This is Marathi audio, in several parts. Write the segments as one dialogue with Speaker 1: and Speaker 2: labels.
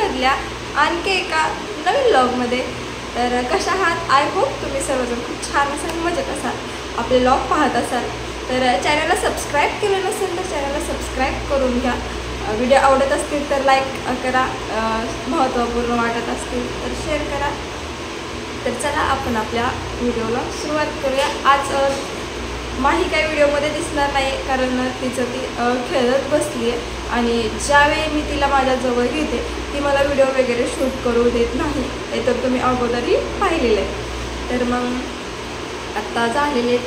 Speaker 1: मधल्या आणखी एका नवीन व्लॉगमध्ये. तर कशा आहात? आय होप तुम्ही सर्वजण खूप छान असाल, मजेत असाल, आपले व्लॉग पाहत असाल. तर चॅनलला सबस्क्राईब केलं नसेल तर चॅनलला सबस्क्राईब करून घ्या. व्हिडिओ आवडत असतील तर लाईक करा, महत्त्वपूर्ण वाटत असतील तर शेअर करा. तर चला आपण आपल्या व्हिडिओला सुरुवात करूया. आज माही काही व्हिडिओमध्ये दिसणार नाही, कारण तिचं ती खेळत बसली आहे आणि ज्यावेळी मी तिला माझ्याजवळ घेते ती मला व्हिडिओ वगैरे शूट करू देत नाही. हे तर तुम्ही अगोदरही पाहिलेलं आहे. तर मग आत्ता झालेले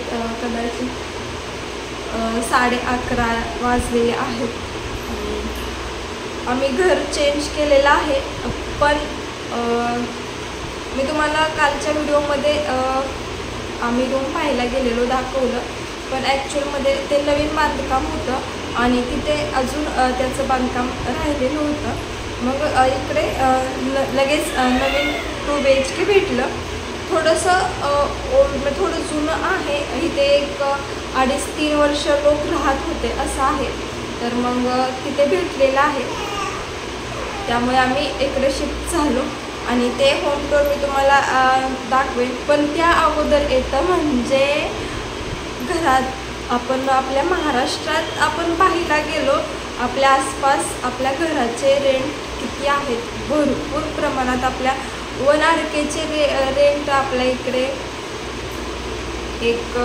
Speaker 1: कदाचित 11:30 वाजलेले आहेत. आम्ही घर चेंज केलेलं आहे, पण मी तुम्हाला कालच्या व्हिडिओमध्ये आम्ही रूम पाहायला गेलेलो दाखवलं, पण ॲक्च्युअलमध्ये ते नवीन बांधकाम होतं आणि तिथे अजून त्याचं बांधकाम राहिलेलं होतं. मग इकडे लगेच नवीन 2 BHK भेटलं. थोडंसं थोडं जुनं आहे. इथे एक 2.5-3 वर्ष लोक राहत होते असं आहे. तर मग तिथे भेटलेलं आहे, त्यामुळे आम्ही इकडे शिफ्ट झालो आणि ते होम टूर मी तुम्हाला दाखवेन. पण त्या अगोदर येतं म्हणजे घरात आपण आपल्या महाराष्ट्रात आपण पाहायला गेलो, आपल्या आसपास आपल्या घराचे रेंट किती आहेत. भरपूर प्रमाणात आपल्या 1 RKचे रेंट आपल्या इकडे एक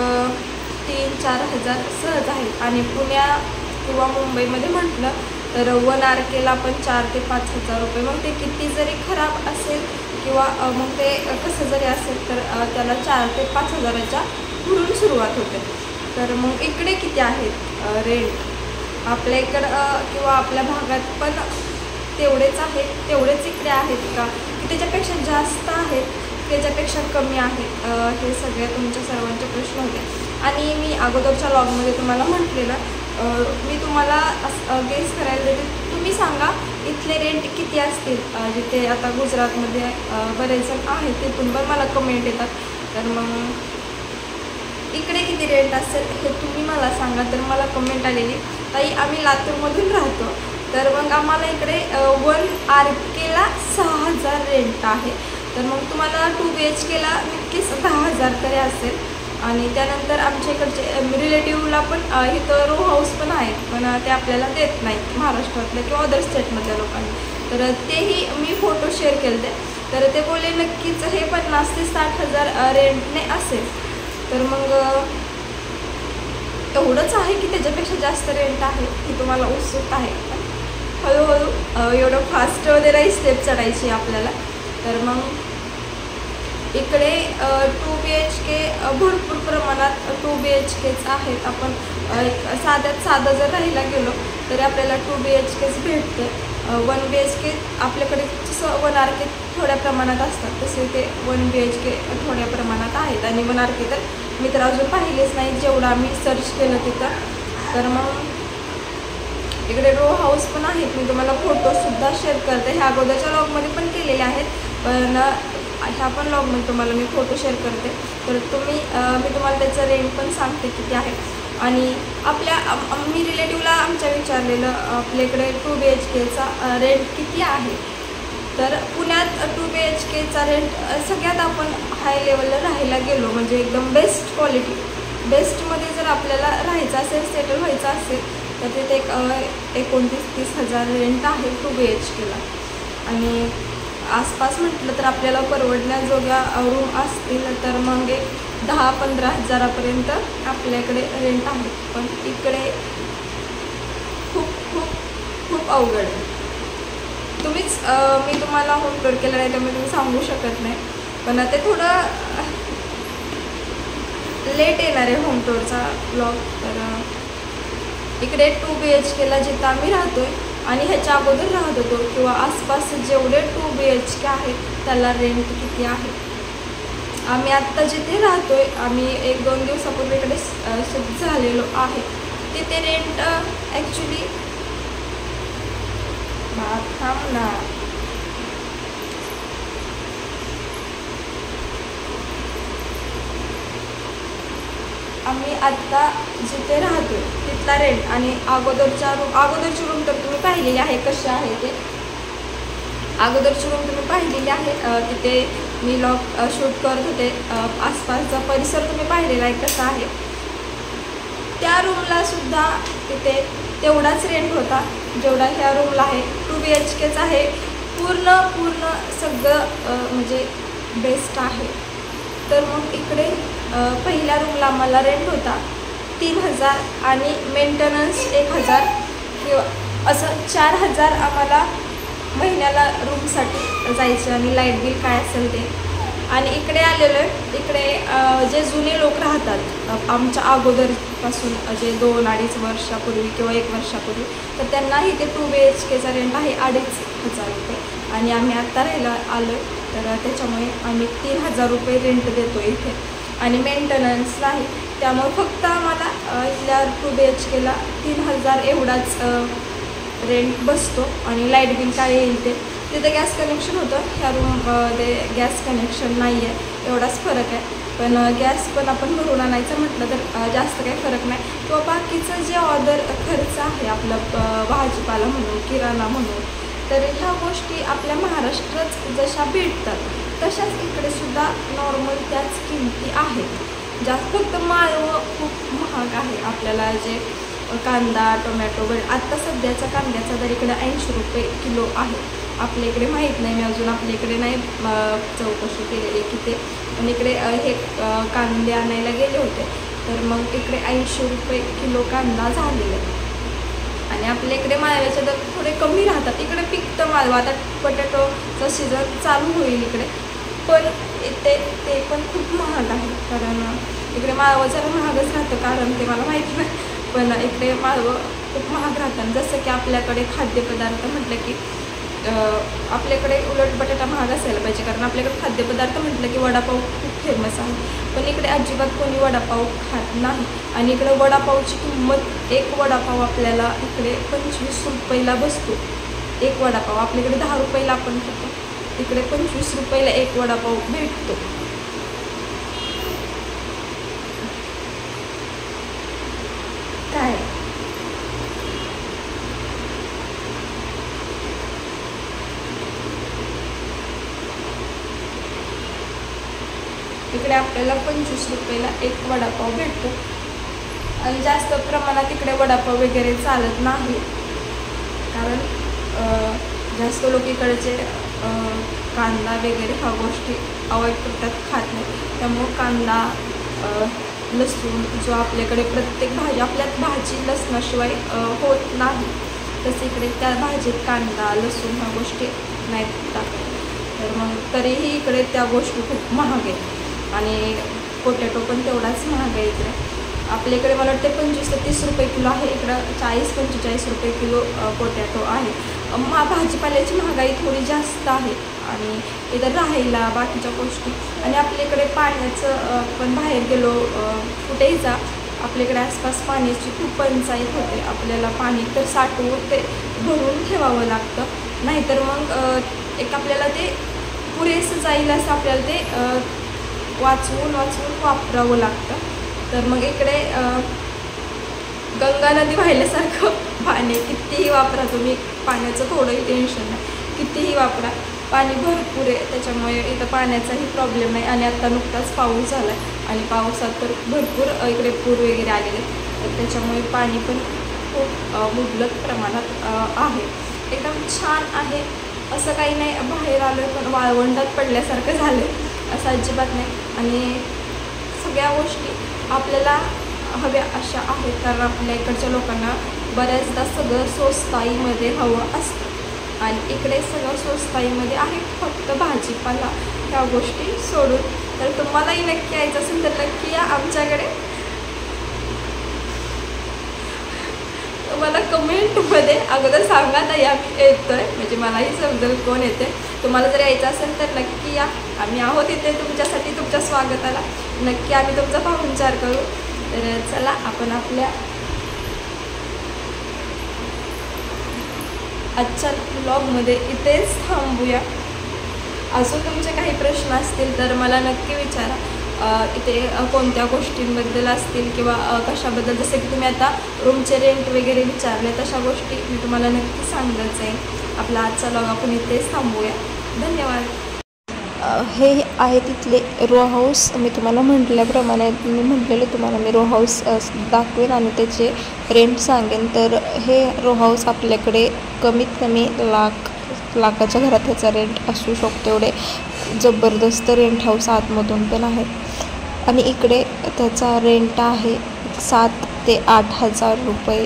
Speaker 1: 3-4 हजार सहज आहेत. आणि पुण्यात किंवा मुंबईमध्ये म्हटलं तर 1 RKला पण 4 ते 5 हजार रुपये. मग ते किती जरी खराब असेल किंवा मग ते कसं जरी असेल तर त्याला 4 ते 5 हजाराच्या पुढून सुरुवात होते. तर मग इकडे किती आहेत रेंट आपल्या इकडं किंवा आपल्या भागात पण तेवढेच आहेत, तेवढेच इकडे आहेत का की त्याच्यापेक्षा जास्त आहेत, त्याच्यापेक्षा कमी आहेत? हे सगळे तुमच्या सर्वांचे प्रश्न होते. आणि मी अगोदरच्या व्लॉगमध्ये तुम्हाला म्हटलेलं, मी तुम्हाला गेस करायला देते, तुम्ही सांगा इथले रेंट किती असतील. जिथे आता गुजरातमध्ये बरेच जण आहेत तिथून पण मला कमेंट येतात. तर मग इकडे किती रेंट असेल हे तुम्ही मला सांगा. तर मला कमेंट आलेली, ताई आम्ही लातूरमधून राहतो, तर मग आम्हाला इकडे 1 RKला 6,000 रेंट आहे. तर मग तुम्हाला 2 BHKला नक्कीच 10,000 तरी असेल. आणि त्यानंतर आमच्या इकडचे रिलेटिव्हला पण इथं रो हाऊस पण आहेत, पण ते आपल्याला देत नाहीत महाराष्ट्रातल्या किंवा अदर स्टेटमधल्या लोकांनी. तर तेही मी फोटो शेअर केले तर ते बोलले नक्कीच हे 50,000 ते 60,000 रेंटने असेल. तर मग एवढंच आहे की त्याच्यापेक्षा जास्त रेंट आहे ही तुम्हाला उत्सुक आहे. हळूहळू एवढं फास्ट वगैरे स्टेप चढायची आपल्याला. तर मग इकडे 2 BHK भरपूर प्रमाणात 2 BHKच आहेत. आपण साधं जर राहायला गेलो तरी आपल्याला 2 BHKच भेटते. 1 BHK आपल्याकडे जसं 1 RK थोड्या प्रमाणात असतात तसे ते 1 BHK थोड्या प्रमाणात आहेत. आणि 1 RK तर मी तर अजून पाहिलेच नाही, जेवढं आम्ही सर्च केलं तिथं. तर मग इकडे रो हाऊस पण आहेत, मी तुम्हाला फोटोसुद्धा शेअर करते. ह्या अगोदरच्या व्लॉगमध्ये पण केलेले आहेत, पण ह्या पण व्लॉगमध्ये तुम्हाला मी फोटो शेअर करते. तर मी तुम्हाला त्याचं रेंट पण सांगते किती आहे. आणि मी रिलेटिव्हला आमच्या विचारलेलं आपल्याकडे 2 BHKचा रेंट किती आहे. तर पुण्यात 2 BHKचा रेंट सगळ्यात आपण हाय लेवलला राहायला गेलो म्हणजे एकदम बेस्ट क्वालिटी, बेस्टमध्ये जर आपल्याला राहायचं असेल, सेटल व्हायचं असेल तर तिथे एक 29-30 हजार रेंट आहे 2 BHKला. आणि आसपास म्हटलं तर आपल्याला परवडण्याजोग्या रूम असतील तर मग 10-15 हजारापर्यंत आपल्याकडे रेंट आहे. पण इकडे खूप खूप खूप अवघड आहे. तुम्हीच मी तुम्हाला होम टूर केलं नाही त्यामुळे तुम्ही सांगू शकत नाही, पण ते थोडं लेट येणार आहे होम टूरचा व्लॉग. तर इकडे 2 BHKला जिथं आम्ही राहतो आहे आणि ह्याच्या अगोदर राहत होतो किंवा आसपास जेवढे 2 BHK आहेत त्याला रेंट किती आहे. आम्ही आत्ता जिथे राहतो आहे, आम्ही 1-2 दिवसापूर्वी इकडे शिफ्ट झालेलो आहे, तिथे रेंट ॲक्च्युली थांब ना आम्ही आत्ता जिथे राहतो तिथला रेंट आणि अगोदरची रूम तर तुम्ही पाहिलेली आहे कशी आहे ते. अगोदरची रूम तुम्ही पाहिलेली आहे, तिथे मी व्लॉग शूट करत होते. आसपासचा परिसर तुम्ही पाहिलेला आहे कसा आहे. त्या रूमला सुद्धा तिथे तेवढाच रेंट होता जेवढा ह्या रूमला आहे. 2 BHKच आहे. पूर्ण सगळं म्हणजे बेस्ट आहे. तर मग इकडे पहिल्या रूमला आम्हाला रेंट होता 3000 आणि मेंटेनन्स 1000 किंवा असं 4000 आम्हाला महिन्याला रूमसाठी जायचं आणि लाईट बिल काय असेल ते. आणि इकडे आलेलो आहे. इकडे जे जुने लोक राहतात आमच्या अगोदरपासून, जे 2-2.5 वर्षापूर्वी किंवा 1 वर्षापूर्वी, तर त्यांना इथे 2 BHKचा रेंट आहे 2500 रुपये. आणि आम्ही आत्ता राहायला आलो तर त्याच्यामुळे आम्ही 3000 रुपये रेंट देतो इथे. आणि मेंटेनन्स नाही, त्यामुळे फक्त आम्हाला इथल्या 2 BHKला 3000 एवढाच रेंट बसतो. आणि लाईट बिल काय येईल ते. तिथं गॅस कनेक्शन होतं, ह्या रूममध्ये गॅस कनेक्शन नाही आहे, एवढाच फरक आहे. पण गॅस पण आपण भरून आणायचं म्हटलं तर जास्त काही फरक नाही. किंवा बाकीचं जे ऑर्डर खर्च आहे आपलं, भाजीपाला म्हणून, किराणा म्हणून, तर ह्या गोष्टी आपल्या महाराष्ट्रात जशा भेटतात तशाच इकडे सुद्धा नॉर्मल त्याच किमती आहेत. जास्त फक्त माळव खूप महाग आहे. आपल्याला जे कांदा, टोमॅटो, आत्ता सध्याचा कांद्याचा दर इकडे 80 रुपये किलो आहे. आपल्या इकडे माहीत नाही, मी अजून आपल्या इकडे नाही चौकशी केलेली की ते. पण इकडे हे कांदे आणायला गेले होते तर मग इकडे 80 रुपये किलो कांदा झालेला आहे. आणि आपल्या इकडे माळव्याचे दर थोडे कमी राहतात. इकडे पिकतं माळवा, आता पोटॅटोचं सीझन चालू होईल इकडे, पण इथे ते पण खूप महाग आहे. कारण इकडे माळवं जरा महागच राहतं, कारण ते मला माहीत नाही, पण इकडे माळवं खूप महाग राहतात. जसं की आपल्याकडे खाद्यपदार्थ म्हटलं की आपल्याकडे उलट बटाटा महाग असायला पाहिजे, कारण आपल्याकडे खाद्यपदार्थ म्हटलं की वडापाव खूप फेमस आहे. पण इकडे अजिबात कोणी वडापाव खात नाही. आणि इकडे वडापावची किंमत, एक वडापाव आपल्याला इकडे 25 रुपयाला बसतो. एक वडापाव आपल्याकडे 10 रुपयाला आपण खातो, इकडे 25 रुपयाला एक वडापाव भेटतो. काय इकडे आपल्याला 25 रुपयाला एक वडापाव भेटतो. आणि जास्त प्रमाणात इकडे वडापाव वगैरे चालत नाही, कारण जास्त लोक इकडचे कांदा वगैरे ह्या गोष्टी अवॉइड करतात, खात नाही. त्यामुळं कांदा, लसूण, जो आपल्याकडे प्रत्येक भाजी, आपल्यात भाजी लसणाशिवाय होत नाही, तसं इकडे त्या भाजीत कांदा, लसूण ह्या गोष्टी नाही टाकत. तर मग तरीही इकडे त्या गोष्टी खूप महाग आहेत. आणि पोटॅटो पण तेवढाच महाग आहे इकडे. आपल्याकडे मला वाटते 25 ते 30 रुपये किलो आहे, इकडं 40-45 रुपये किलो पोटॅटो आहे. भाजीपाल्याची महागाई थोडी जास्त आहे. आणि इथं राहायला बाकीच्या गोष्टी, आणि आपल्याकडे पाण्याचं पण बाहेर गेलो कुठेही जा, आपल्याकडे आसपास पाण्याची खूप पंचायत होते. आपल्याला पाणी तर साठवून ते भरून ठेवावं लागतं, नाहीतर मग एक आपल्याला ते पुरेसं जाईल असं आपल्याला ते वाचवून वापरावं लागतं. तर मग इकडे गंगा नदी वाहिल्यासारखं पाणी, कितीही वापरा तुम्ही, पाण्याचं थोडंही टेन्शन नाही, कितीही वापरा, पाणी भरपूर आहे. त्याच्यामुळे इथं पाण्याचाही प्रॉब्लेम नाही. आणि आत्ता नुकताच पाऊस झाला आहे, आणि पावसात तर भरपूर इकडे पूर वगैरे आलेले, तर त्याच्यामुळे पाणी पण खूप मुबलक प्रमाणात आहे. एकदम छान आहे. असं काही नाही बाहेर आलो पण वाळवंटात पडल्यासारखं झालं, असं अजिबात नाही. आणि सगळ्या गोष्टी आपल्याला हव्या अशा आहेत, कारण आपल्या इकडच्या लोकांना बऱ्याचदा सगळं स्वस्ताईमध्ये हवं असतं. आणि इकडे सगळं स्वस्ताईमध्ये आहे, फक्त भाजीपाला ह्या गोष्टी सोडून. तर तुम्हालाही नक्की यायचं असेल तर नक्की या आमच्याकडे. मला कमेंटमध्ये अगोदर सांगा ताई आम्ही येतो आहे, म्हणजे मलाही समजेल कोण येते. तुम्हाला जर यायचं असेल तर नक्की या, आम्ही आहोत इथे तुमच्यासाठी, तुमच्या स्वागताला. नक्की आम्ही तुमचा पाहुणचार करू. तर चला आपण आपल्या आजच्या व्लॉगमध्ये इथेच थांबूया. अजून तुमचे काही प्रश्न असतील तर मला नक्की विचारा. इथे कोणत्या गोष्टींबद्दल असतील किंवा कशाबद्दल, जसं की तुम्ही आता रूमचे रेंट वगैरे विचारले, तशा गोष्टी मी तुम्हाला नक्की सांगत जाईन. आपला आजचा व्लॉग आपण इथेच थांबूया. धन्यवाद. हे आहे तिथले रो हाऊस. मी तुम्हाला म्हटल्याप्रमाणे मी म्हटलेलं तुम्हाला मी रो हाऊस दाखवेन आणि त्याचे रेंट सांगेन. तर हे रो हाऊस आपल्याकडे कमीत कमी लाखाच्या घरात त्याचा रेंट असू शकतो. एवढे जबरदस्त रेंट हाऊस आतमधून पण आहे. आणि इकडे त्याचा रेंट आहे 7 ते 8 हजार रुपये